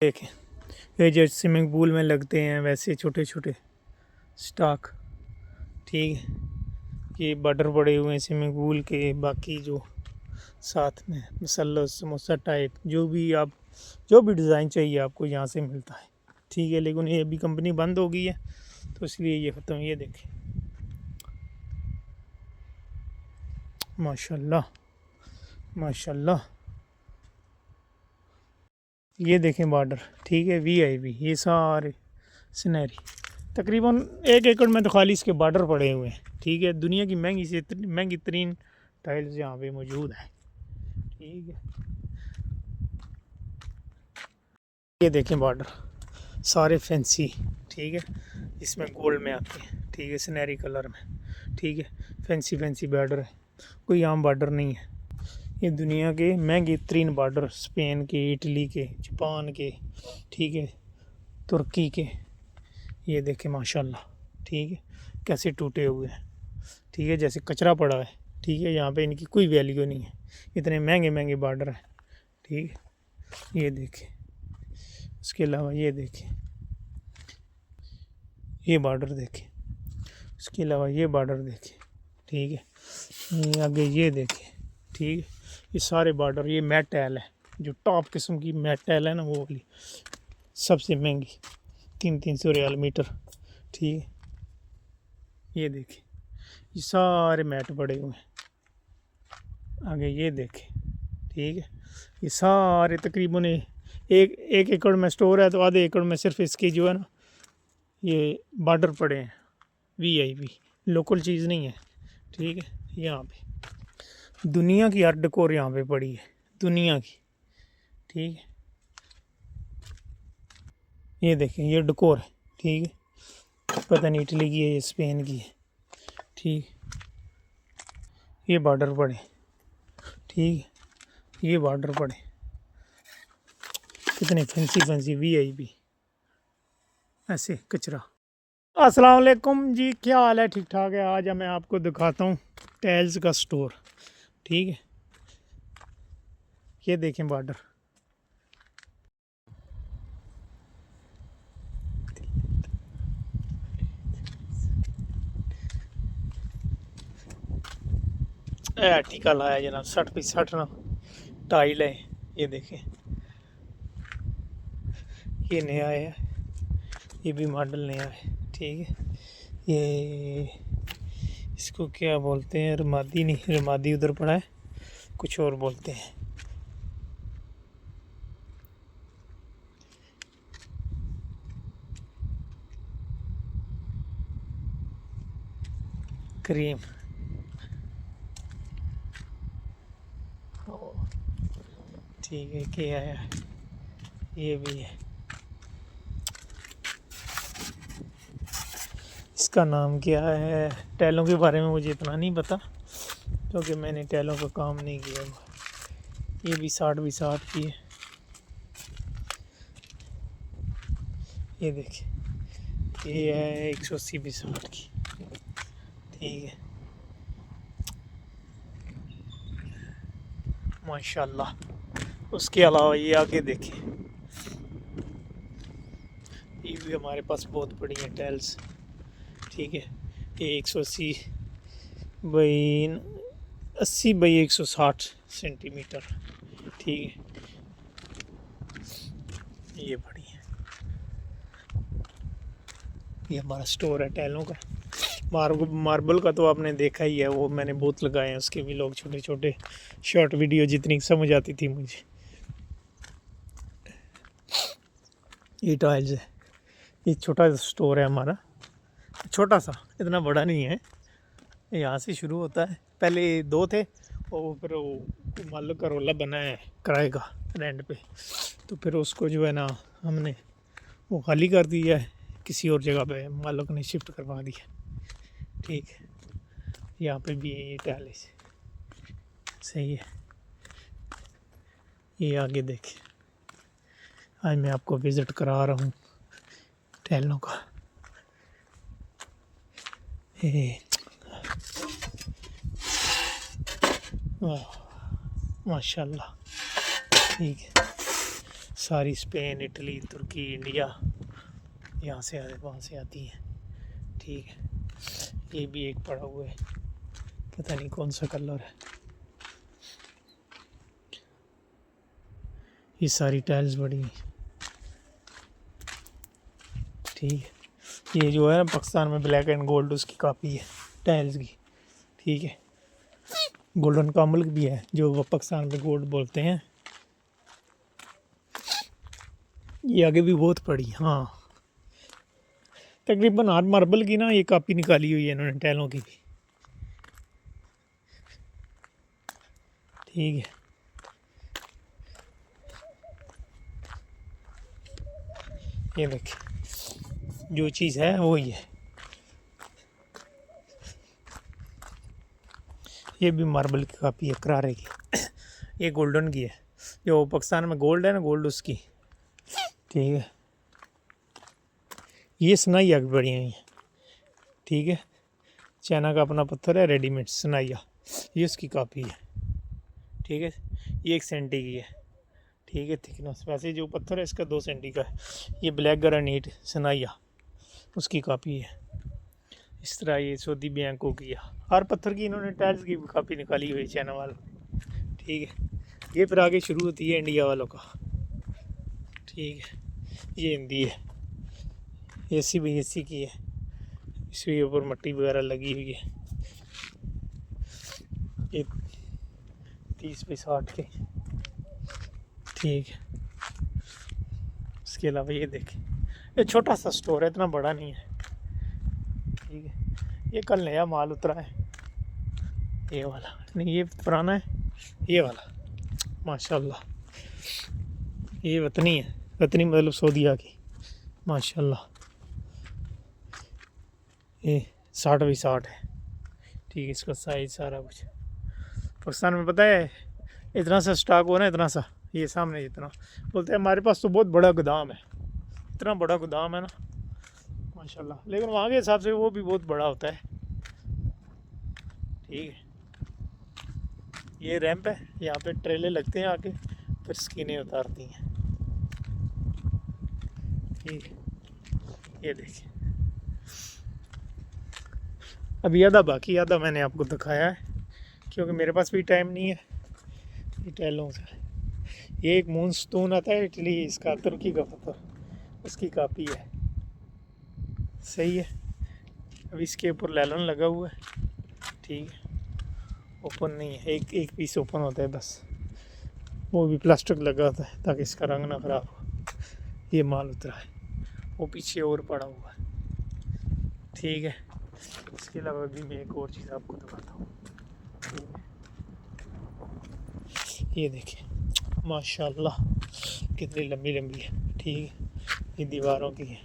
देखें, ये जो स्विमिंग पूल में लगते हैं वैसे छोटे छोटे स्टॉक, ठीक है। ये बॉर्डर पड़े हुए हैं स्विमिंग पूल के। बाकी जो साथ में मसाला समोसा टाइप जो भी डिज़ाइन चाहिए आपको यहाँ से मिलता है, ठीक है। लेकिन ये अभी कंपनी बंद हो गई है तो इसलिए ये ख़त्म। ये देखें माशाल्लाह माशाल्लाह, ये देखें बॉर्डर, ठीक है। वीआईपी ये सारे सिनेरी तकरीबन 1 एकड़ में तो खाली इसके बॉर्डर पड़े हुए हैं, ठीक है। दुनिया की महंगी तरीन टाइल्स यहाँ पे मौजूद है, ठीक है। ये देखें बॉर्डर सारे फैंसी, ठीक है। इसमें गोल्ड में आते हैं, ठीक है, सिनेरी कलर में, ठीक है। फैंसी बॉर्डर है, कोई आम बॉर्डर नहीं है। ये दुनिया के महंगे तरीन बॉर्डर, स्पेन के, इटली के, जापान के, ठीक है, तुर्की के। ये देखें माशाल्लाह, ठीक है, कैसे टूटे हुए हैं, ठीक है, जैसे कचरा पड़ा है, ठीक है। यहाँ पे इनकी कोई वैल्यू नहीं है, इतने महंगे बॉर्डर हैं, ठीक है। ये देखें, इसके अलावा ये देखें, ये बॉर्डर देखें, इसके अलावा ये बॉर्डर देखें, ठीक है। ये आगे ये देखें, ठीक है। ये सारे बॉर्डर, ये मैट टाइल है, जो टॉप किस्म की मैट टाइल है ना, वो वाली सबसे महंगी 300 रियाल मीटर, ठीक है। ये देखें, ये सारे मैट पड़े हुए हैं। आगे ये देखें, ठीक है। ये सारे तकरीबन एक एकड़ में स्टोर है तो आधे एकड़ में सिर्फ इसकी जो है ना ये बॉर्डर पड़े हैं। वीआईपी लोकल चीज़ नहीं है, ठीक है। यहाँ पे दुनिया की हर डेकोर यहाँ पे पड़ी है, दुनिया की, ठीक है। ये देखें, ये डेकोर है, ठीक है। पता नहीं इटली की है या स्पेन की है, ठीक। ये बॉर्डर पड़े, ठीक है। ये बॉर्डर पड़े, कितने फैंसी वीआईपी ऐसे कचरा। अस्सलाम वालेकुम जी, क्या हाल है? ठीक ठाक है। आज मैं आपको दिखाता हूँ टाइल्स का स्टोर, ठीक है। ये देखें बॉर्डर, आर्टिकल आया जनाब 60 पे 60 ना टाइल है। ये देखें, ये नया है, ये भी मॉडल नया है, ठीक है। ये इसको क्या बोलते हैं? रमादी नहीं, रमादी उधर पड़ा है, कुछ और बोलते हैं। क्रीम, ठीक है। क्या है? ये भी है, इसका नाम क्या है? टैलों के बारे में मुझे इतना नहीं पता क्योंकि मैंने टैलों का काम नहीं किया हुआ। ये भी 60 की है। ये देखिए, ये है 180 की, ठीक है। माशाल्लाह। उसके अलावा ये आगे देखें, ये भी हमारे पास बहुत बड़ी है टाइल्स, ठीक है। ये 180 बाई सेंटीमीटर, ठीक है। ये बड़ी है। ये हमारा स्टोर है टाइलों का। मार्बल का तो आपने देखा ही है, वो मैंने बहुत लगाए हैं, उसके भी लोग छोटे छोटे शॉर्ट वीडियो जितनी समझ आती थी मुझे। ये टाइल्स है, ये छोटा स्टोर है हमारा, छोटा सा, इतना बड़ा नहीं है। यहाँ से शुरू होता है, पहले 2 थे और फिर वो मालिक का रोला बना है किराए का, रेंट पे, तो फिर उसको जो है ना हमने वो खाली कर दिया है, किसी और जगह पे मालिक ने शिफ्ट करवा दिया, ठीक है। यहाँ पे भी ये टाइल्स सही है। ये आगे देखिए, आज मैं आपको विज़िट करा रहा हूँ टाइलों का। वाह माशाल्लाह, ठीक है। सारी स्पेन, इटली, तुर्की, इंडिया, यहाँ से आते वहाँ से आती हैं। ठीक है, ये भी एक पड़ा हुआ है, पता नहीं कौन सा कलर है। ये सारी टाइल्स बड़ी हैं। ठीक है, ये जो है पाकिस्तान में ब्लैक एंड गोल्ड उसकी कॉपी है टाइल्स की। ठीक है, गोल्डन कामल भी है जो वो पाकिस्तान में गोल्ड बोलते हैं। ये आगे भी बहुत पड़ी, हाँ तकरीबन 8 मार्बल की ना ये कॉपी निकाली हुई है इन्होंने टाइलों की भी। ठीक है, ये देखिए जो चीज़ है वो ही है। ये भी मार्बल की कॉपी है करारे की। ये गोल्डन की है, जो पाकिस्तान में गोल्ड है ना, गोल्ड उसकी। ठीक है, ये सनाइया भी बड़ी हुई है। ठीक है, चाइना का अपना पत्थर है रेडीमेड सनाइया, ये उसकी कॉपी है। ठीक है, ये 1 सेंटी की है। ठीक है, थिकनेस वैसे जो पत्थर है इसका 2 सेंटी का है। ये ब्लैक ग्रेनाइट सनाइया उसकी कॉपी है। इस तरह ये सऊदी बैंकों की है। हर पत्थर की इन्होंने टाइल्स की कॉपी निकाली हुई है चाइना वालों। ठीक है, ये फिर आगे शुरू होती है इंडिया वालों का। ठीक है, ये हिंदी है। एसी भी एसी की है, इसके ऊपर मट्टी वगैरह लगी हुई है। ये 30 बाई 60 के। ठीक है, इसके अलावा ये देखें, ये छोटा सा स्टोर है, इतना बड़ा नहीं है। ठीक है, ये कल नया माल उतरा है, ये वाला नहीं, ये पुराना है ये वाला। माशाल्लाह, ये वतनी है, वतनी मतलब सऊदीया की। माशाल्लाह, ये 60 बाई 60 है। ठीक है, इसका साइज सारा कुछ पाकिस्तान में पता है इतना सा स्टॉक हो ना, इतना सा, ये सामने इतना, बोलते हैं हमारे पास तो बहुत बड़ा गोदाम है। इतना बड़ा गोदाम है ना माशाल्लाह, लेकिन वहाँ के हिसाब से वो भी बहुत बड़ा होता है। ठीक है, ये रैंप है, यहाँ पे ट्रेले लगते हैं आके, फिर स्किनें उतारती हैं। ठीक है, ये देखिए, अभी आधा बाकी, आधा मैंने आपको दिखाया है क्योंकि मेरे पास भी टाइम नहीं है। ये टाइलों से, ये एक मूनस्टोन आता है इटली, इसका तुर्की का पत्थर, उसकी कॉपी है। सही है, अभी इसके ऊपर लैलन लगा हुआ है। ठीक है, ओपन नहीं है, एक पीस ओपन होता है बस, वो भी प्लास्टिक लगा होता है ताकि इसका रंग ना ख़राब हो। ये माल उतरा है, वो पीछे और पड़ा हुआ है। ठीक है, इसके अलावा भी मैं एक और चीज़ आपको दिखाता हूँ। ये देखिए माशाल्लाह कितनी लंबी लंबी है। ठीक है, ये दीवारों की है,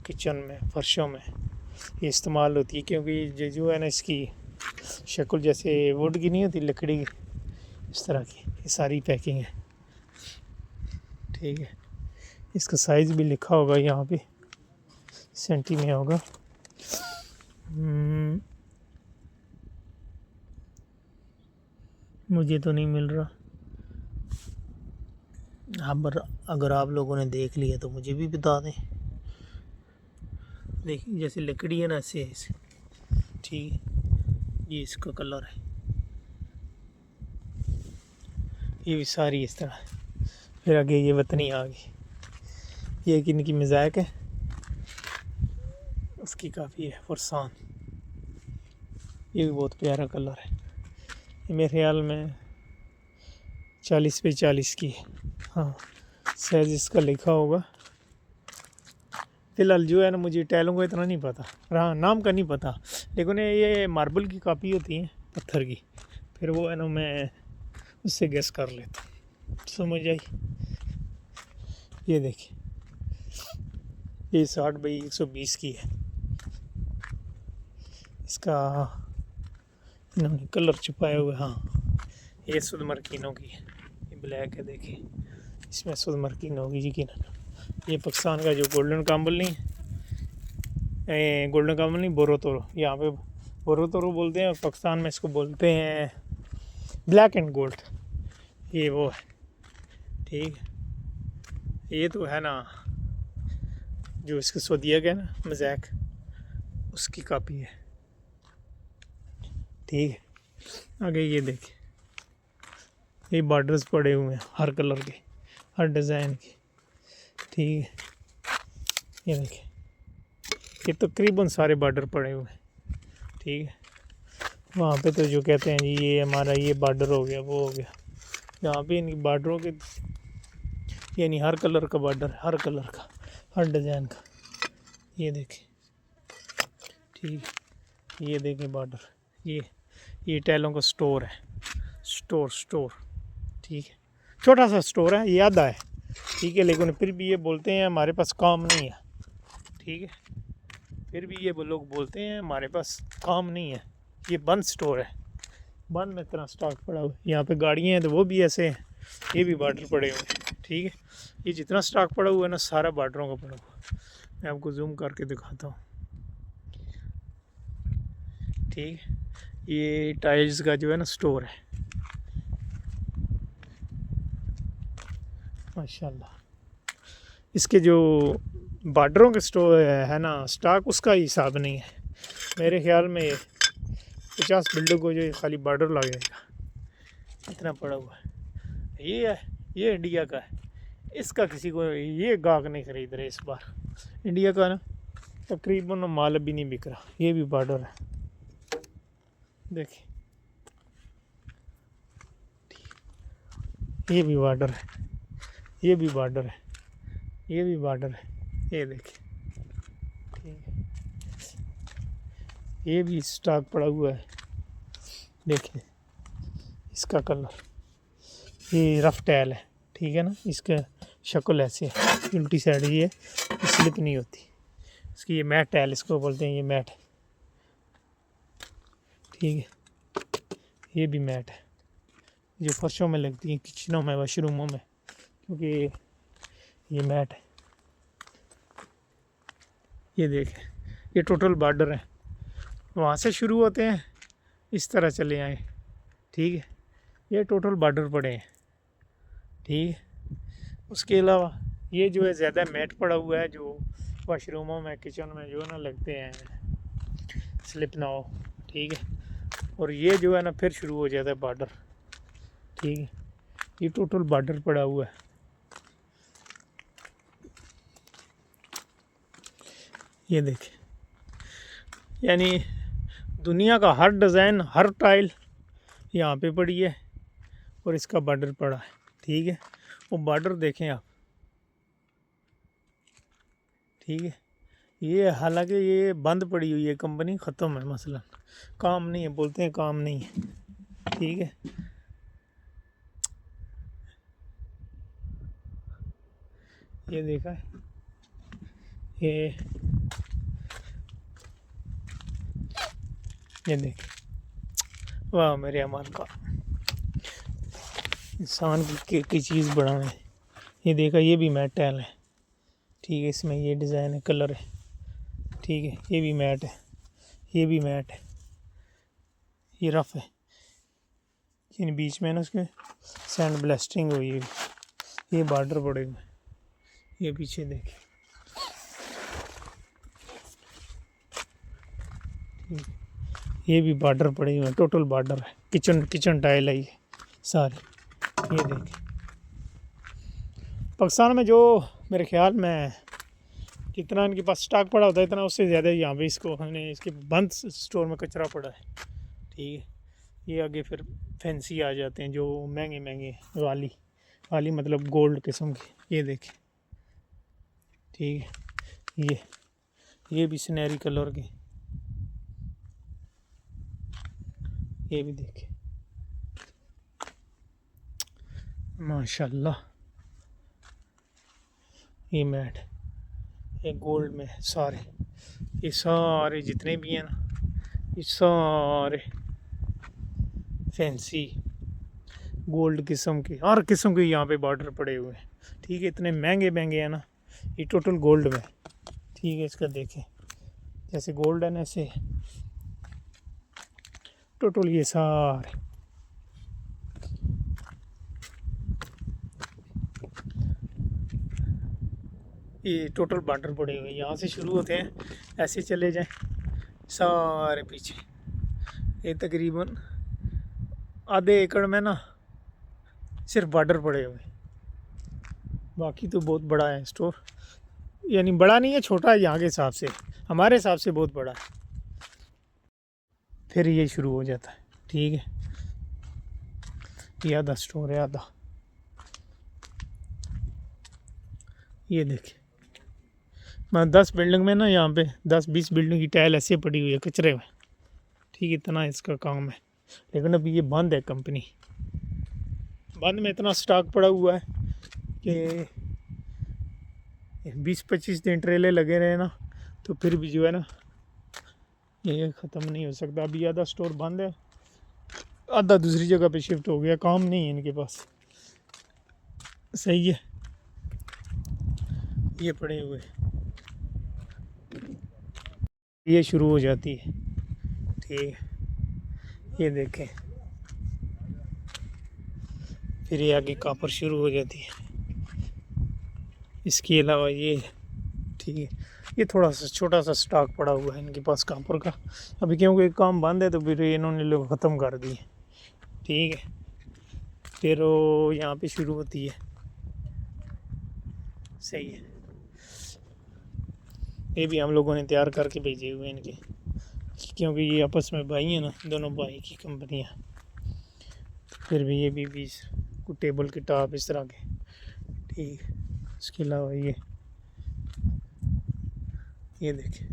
किचन में फर्शों में ये इस्तेमाल होती है, क्योंकि ये जो है ना इसकी शक्ल जैसे वुड की नहीं होती, लकड़ी की, इस तरह की ये सारी पैकिंग है। ठीक है, इसका साइज़ भी लिखा होगा यहाँ पे, सेंटी में होगा। मुझे तो नहीं मिल रहा, अगर आप लोगों ने देख लिया तो मुझे भी बता दें। देखिए जैसे लकड़ी है ना, ऐसे ऐसे। ठीक है, ये इसका कलर है, ये भी सारी इस तरह है। फिर आगे ये वतनी आ गई, ये कि इनकी मजाक है, उसकी काफ़ी है फरसान। ये भी बहुत प्यारा कलर है, ये मेरे ख्याल में 40 बाई 40 की है। हाँ, साइज इसका लिखा होगा। फिलहाल जो है ना, मुझे टाइलों का इतना नहीं पता, हाँ नाम का नहीं पता, लेकिन ये मार्बल की कॉपी होती है पत्थर की, फिर वो है ना मैं उससे गेस कर लेता हूँ। समझ आई? ये देखिए, ये 60 बाई 120 की है। इसका इन्होंने कलर छुपाया हुआ है। हाँ, ये सुदमरकीनों की है, ये ब्लैक है, देखिए इसमें सुदमरकीनों की यकीन। ये पाकिस्तान का जो गोल्डन काम्बल नहीं, गोल्डन काम्बल नहीं, बोरोतोरो, यहाँ पे बोरोतोरो बोलते हैं, और पाकिस्तान में इसको बोलते हैं ब्लैक एंड गोल्ड। ये वो है। ठीक है, ये तो है ना जो इसके सो दिया गया ना मज़ाक, उसकी कॉपी है। ठीक है, आगे ये देखिए, ये बॉर्डर्स पड़े हुए हैं हर कलर के, हर डिज़ाइन के। ठीक है, ये देखिए, ये तकरीबन सारे बॉर्डर पड़े हुए हैं। ठीक है, वहाँ पे तो जो कहते हैं जी ये हमारा ये बॉर्डर हो गया, वो हो गया, यहाँ पे इनकी बॉर्डरों के यानी हर कलर का बॉर्डर, हर कलर का, हर डिज़ाइन का। ये देखें, ठीक है, ये देखें बॉर्डर, ये टैलों का स्टोर है, स्टोर। ठीक है, छोटा सा स्टोर है, ये आधा है। ठीक है, लेकिन फिर भी ये बोलते हैं हमारे पास काम नहीं है। ठीक है, फिर भी ये लोग बोलते हैं हमारे पास काम नहीं है, ये बंद स्टोर है, बंद में इतना स्टॉक पड़ा हुआ है। यहाँ पे गाड़ियाँ हैं तो वो भी ऐसे हैं, ये भी बॉर्डर पड़े हुए हैं। ठीक है, ये जितना स्टॉक पड़ा हुआ है ना सारा बॉर्डरों का पड़ा हुआ है। मैं आपको जूम करके दिखाता हूँ। ठीक है, ये टाइल्स का जो है ना स्टोर है, माशाल्लाह। इसके जो बॉर्डरों के स्टोर है ना स्टॉक, उसका हिसाब नहीं है। मेरे ख्याल में 50 बिल्डिंग को जो खाली बॉर्डर लगेगा, इतना पड़ा हुआ है। ये इंडिया का है, इसका किसी को ये गाहक नहीं खरीद रहे इस बार। इंडिया का ना तकरीबन माल भी नहीं बिक रहा। ये भी बॉर्डर है, देखिए, ये भी बॉर्डर है, ये भी बॉर्डर है, ये भी बॉर्डर है, ये देखिए। ठीक है, ये भी स्टॉक पड़ा हुआ है, देखिए इसका कलर, ये रफ टैल है। ठीक है ना, इसका शक्ल ऐसे है, उल्टी साइड ये स्लिप नहीं होती इसकी, ये मैट टैल इसको बोलते हैं, ये मैट है। ठीक है, ये भी मैट है जो फर्शों में लगती है, किचनों में, वॉशरूमों में, क्योंकि ये मैट है। ये देखें, ये टोटल बॉर्डर है, वहाँ से शुरू होते हैं, इस तरह चले आए। ठीक है, ये टोटल बॉर्डर पड़े हैं। ठीक है, उसके अलावा ये जो है ज़्यादा मैट पड़ा हुआ है, जो वॉशरूमों में, किचन में जो ना लगते हैं, स्लिप ना हो। ठीक है, और ये जो है ना फिर शुरू हो जाता है बॉर्डर। ठीक है, ये टोटल बॉर्डर पड़ा हुआ है। ये देखें, यानी दुनिया का हर डिज़ाइन, हर टाइल यहाँ पे पड़ी है और इसका बॉर्डर पड़ा है। ठीक है, वो बॉर्डर देखें आप। ठीक है, ये हालांकि ये बंद पड़ी हुई है कंपनी, ख़त्म है मसला, काम नहीं है, बोलते हैं काम नहीं है। ठीक है, ये देखा है, ये देख, वाह मेरे अमल का, इंसान की चीज़ बढ़ाने। ये देखा, ये भी मैट टैल है। ठीक है, इसमें ये डिज़ाइन है, कलर है। ठीक है, ये भी मैट है, ये भी मैट है, ये रफ़ है, इन बीच में ना उसके सैंड ब्लास्टिंग हुई है। ये बॉर्डर पड़े हुए, ये पीछे देखे। ये भी बॉर्डर पड़े हुए हैं, टोटल बॉर्डर है, किचन टाइल है ये सारे। ये देखें, पाकिस्तान में जो मेरे ख्याल में जितना इनके पास स्टॉक पड़ा होता है, इतना उससे ज़्यादा यहाँ पे इसको हमने इसके बंद स्टोर में कचरा पड़ा है। ठीक है, ये आगे फिर फैंसी आ जाते हैं जो महंगे वाली मतलब गोल्ड किस्म के। ये देखें, ठीक है, ये भी सुनहरी कलर के, ये भी देखें, माशाल्लाह। ये मैट, ये गोल्ड में सारे, ये सारे जितने भी हैं ना, ये सारे फैंसी गोल्ड किस्म के, हर किस्म के यहाँ पे बॉर्डर पड़े हुए हैं। ठीक है, इतने महंगे हैं ना, ये टोटल गोल्ड में। ठीक है, इसका देखें, जैसे गोल्ड है ना ऐसे टोटल ये सारे। ये टोटल बॉर्डर पड़े हुए हैं, यहाँ से शुरू होते हैं, ऐसे चले जाएं सारे पीछे। ये तकरीबन आधे एकड़ में ना सिर्फ बॉर्डर पड़े हुए, बाकी तो बहुत बड़ा है स्टोर। यानी बड़ा नहीं है, छोटा है यहाँ के हिसाब से, हमारे हिसाब से बहुत बड़ा है। फिर ये शुरू हो जाता है, ठीक है। ये आधा स्टोर है, आधा ये देखिए। मैं 10 बिल्डिंग में ना, यहाँ पे 10-20 बिल्डिंग की टाइल ऐसे पड़ी हुई है कचरे में, ठीक है। इतना इसका काम है, लेकिन अभी ये बंद है कंपनी। बंद में इतना स्टॉक पड़ा हुआ है कि 20-25 दिन ट्रेले लगे रहे ना, तो फिर भी जो है ना ये ख़त्म नहीं हो सकता। अभी आधा स्टोर बंद है, आधा दूसरी जगह पे शिफ्ट हो गया, काम नहीं है इनके पास। सही है, ये पड़े हुए, ये शुरू हो जाती है, ठीक है। ये देखें, फिर ये आगे कापर शुरू हो जाती है। इसके अलावा ये, ठीक है, ये थोड़ा सा छोटा सा स्टॉक पड़ा हुआ है इनके पास कापर का। अभी क्योंकि काम बंद है तो फिर इन्होंने लोग ख़त्म कर दिए, ठीक है। फिर वो यहाँ पे शुरू होती है, सही है। ये भी हम लोगों ने तैयार करके भेजे हुए हैं इनके, क्योंकि ये आपस में भाई हैं ना, दोनों भाई की कंपनियाँ। फिर भी ये भी टेबल के टॉप इस तरह के, ठीक है। इसके अलावा ये देखिए,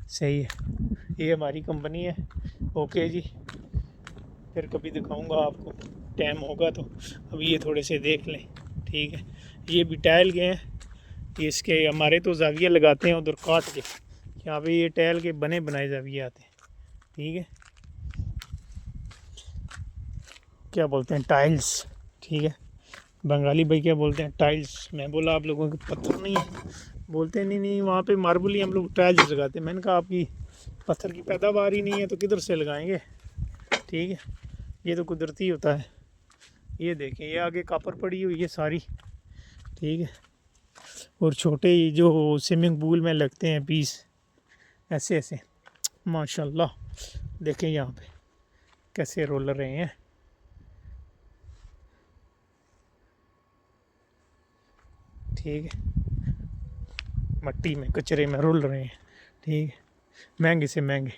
सही है। ये हमारी कंपनी है, ओके जी। फिर कभी दिखाऊंगा आपको, टाइम होगा तो। अभी ये थोड़े से देख लें, ठीक है। ये भी टाइल के हैं, ये इसके हमारे तो जाविया लगाते हैं उधर काट के, यहाँ पे ये टाइल के बने बनाए जाविया आते हैं, ठीक है। क्या बोलते हैं, टाइल्स, ठीक है। बंगाली भाई क्या बोलते हैं, टाइल्स। मैं बोला आप लोगों के पत्थर नहीं है, बोलते नहीं नहीं वहाँ पे मार्बल ही हम लोग टाइल्स लगाते हैं। मैंने कहा आपकी पत्थर की पैदावार ही नहीं है तो किधर से लगाएंगे, ठीक है। ये तो कुदरती होता है। ये देखें, ये आगे कापर पड़ी हुई है सारी, ठीक है। और छोटे जो स्विमिंग पूल में लगते हैं पीस, ऐसे ऐसे माशाल्लाह। देखें यहाँ पे कैसे रोल रहे हैं, ठीक है। मट्टी में कचरे में रोल रहे हैं, ठीक है। महंगे से महंगे,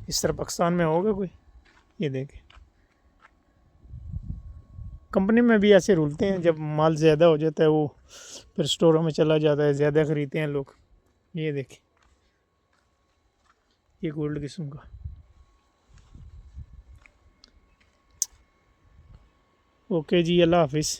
इस तरह पाकिस्तान में होगा कोई? ये देखें, कंपनी में भी ऐसे रुलते हैं, जब माल ज़्यादा हो जाता है वो फिर स्टोरों में चला जाता है, ज़्यादा ख़रीदते हैं लोग। ये देखें, ये गोल्ड किस्म का। ओके जी, अल्लाह हाफिज़।